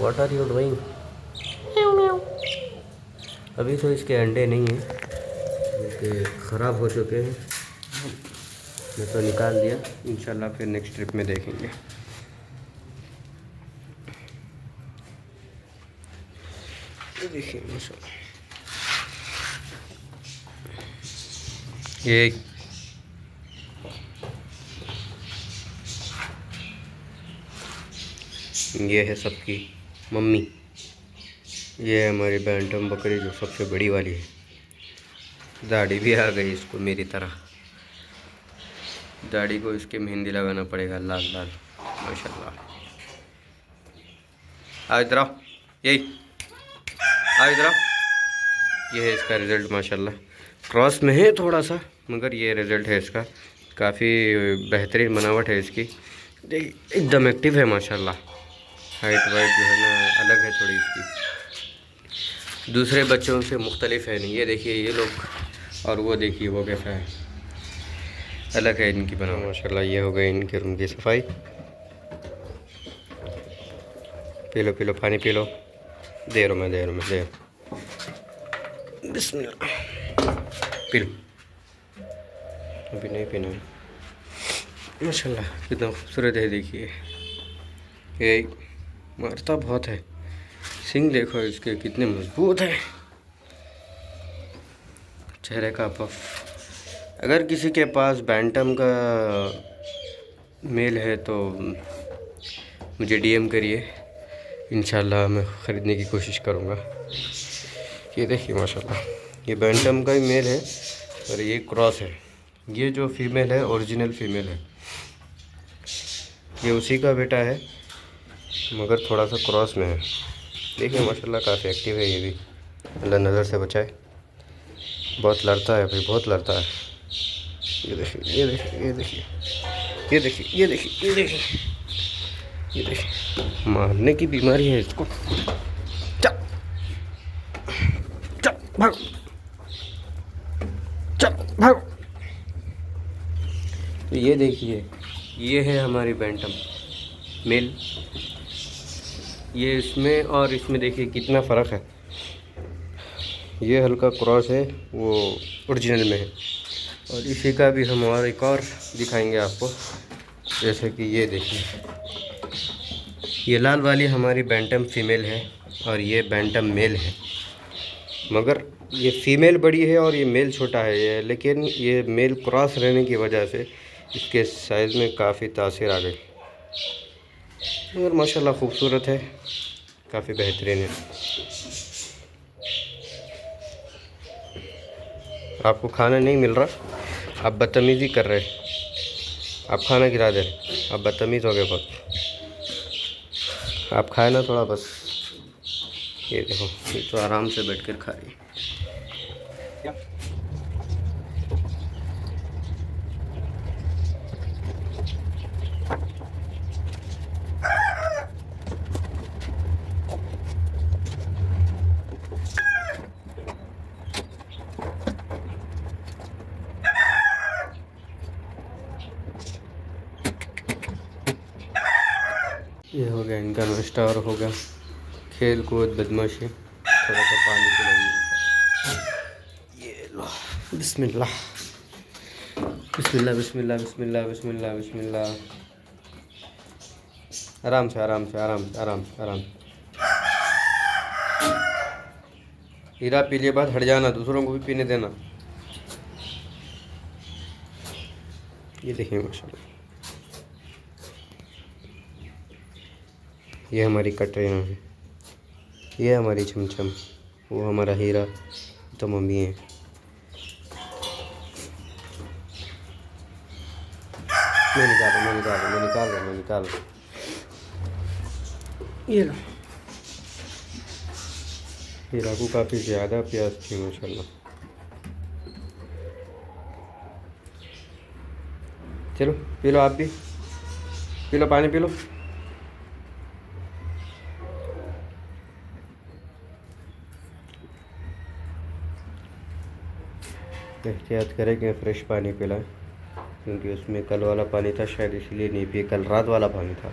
What are you doing? अभी तो इसके अंडे नहीं हैं क्योंकि ख़राब हो चुके हैं। मैं तो निकाल दिया, इंशाल्लाह फिर नेक्स्ट ट्रिप में देखेंगे। ये देखिए माशाल्लाह, ये है सबकी मम्मी। ये है हमारी बैंटम बकरी जो सबसे बड़ी वाली है। दाढ़ी भी आ गई इसको मेरी तरह। दाढ़ी को इसके मेहंदी लगाना पड़ेगा लाल लाल माशाल्लाह। आओ इधर आओ, यही आओ इधर आओ। ये है इसका रिज़ल्ट माशाल्लाह। क्रॉस में है थोड़ा सा, मगर ये रिज़ल्ट है इसका। काफ़ी बेहतरीन बनावट है इसकी, एकदम एक्टिव है माशाल्लाह। हाइट वाइट जो है ना अलग है थोड़ी इसकी, दूसरे बच्चों से मुख्तलिफ है नहीं। ये देखिए ये लोग, और वो देखिए वो कैसा है, अलग है इनकी बनावट माशाल्लाह। ये हो गई इनके रूम की सफाई। पी लो पी लो, पानी पी लो। दे रहा मैं बिस्मिल्लाह, पी लो। अभी नहीं पीना है। माशाल्लाह कितना खूबसूरत है, देखिए ये मारता बहुत है। सिंग देखो इसके कितने मजबूत हैं। चेहरे का पफ। अगर किसी के पास बैंटम का मेल है तो मुझे डीएम करिए, इंशाल्लाह मैं ख़रीदने की कोशिश करूँगा। ये देखिए माशाल्लाह, ये बैंटम का ही मेल है और ये क्रॉस है। ये जो फीमेल है ओरिजिनल फीमेल है, ये उसी का बेटा है मगर थोड़ा सा क्रॉस में है। देखिए माशाल्लाह काफ़ी एक्टिव है ये भी, अल्लाह नज़र से बचाए। बहुत लड़ता है भाई, बहुत लड़ता है। ये देखिए ये देखिए ये देखिए ये देखिए ये देखिए ये देखिए ये देखिए, मारने की बीमारी है इसको। चल चल भागो, चल भागो। तो ये देखिए ये है हमारी बैंटम मेल। ये इसमें और इसमें देखिए कितना फ़र्क है। ये हल्का क्रॉस है, वो ओरिजिनल में है। और इसी का भी हम और एक और दिखाएंगे आपको। जैसे कि ये देखिए, ये लाल वाली हमारी बैंटम फीमेल है और ये बैंटम मेल है। मगर ये फीमेल बड़ी है और ये मेल छोटा है ये, लेकिन ये मेल क्रॉस रहने की वजह से इसके साइज़ में काफ़ी तासीर आ गई। मगर माशाल्लाह खूबसूरत है, काफ़ी बेहतरीन है। आपको खाना नहीं मिल रहा, आप बदतमीज़ी कर रहे, आप खाना गिरा दे रहे, आप बदतमीज़ हो गए बहुत। आप खाए ना थोड़ा बस। ये देखो ये तो आराम से बैठ कर खा रही है। ये हो गया इनका नाश्ता और हो गया खेल कूद बदमाशी। थोड़ा सा पानी पिलाइए। ये लो, बिस्मिल्लाह बिस्मिल्लाह बिस्मिल्लाह बिस्मिल्लाह बिस्मिल्लाह बिस्मिल्लाह। आराम से आराम से आराम से आराम से आराम से। हीरा पी लिए बाद हट जाना, दूसरों को भी पीने देना। ये देखिए माशाल्लाह, ये हमारी कटरिना है, ये हमारी चमचम, वो हमारा हीरा, तो मम्मी है। मैं निकाल रहा। ये लो, हीरा को काफ़ी ज़्यादा प्यास थी माशाल्लाह। चलो पी लो, आप भी पी लो, पानी पी लो। एहतियात करें कि फ्रेश पानी पिलाएं, क्योंकि उसमें कल वाला पानी था शायद, इसलिए नहीं पिए। कल रात वाला पानी था,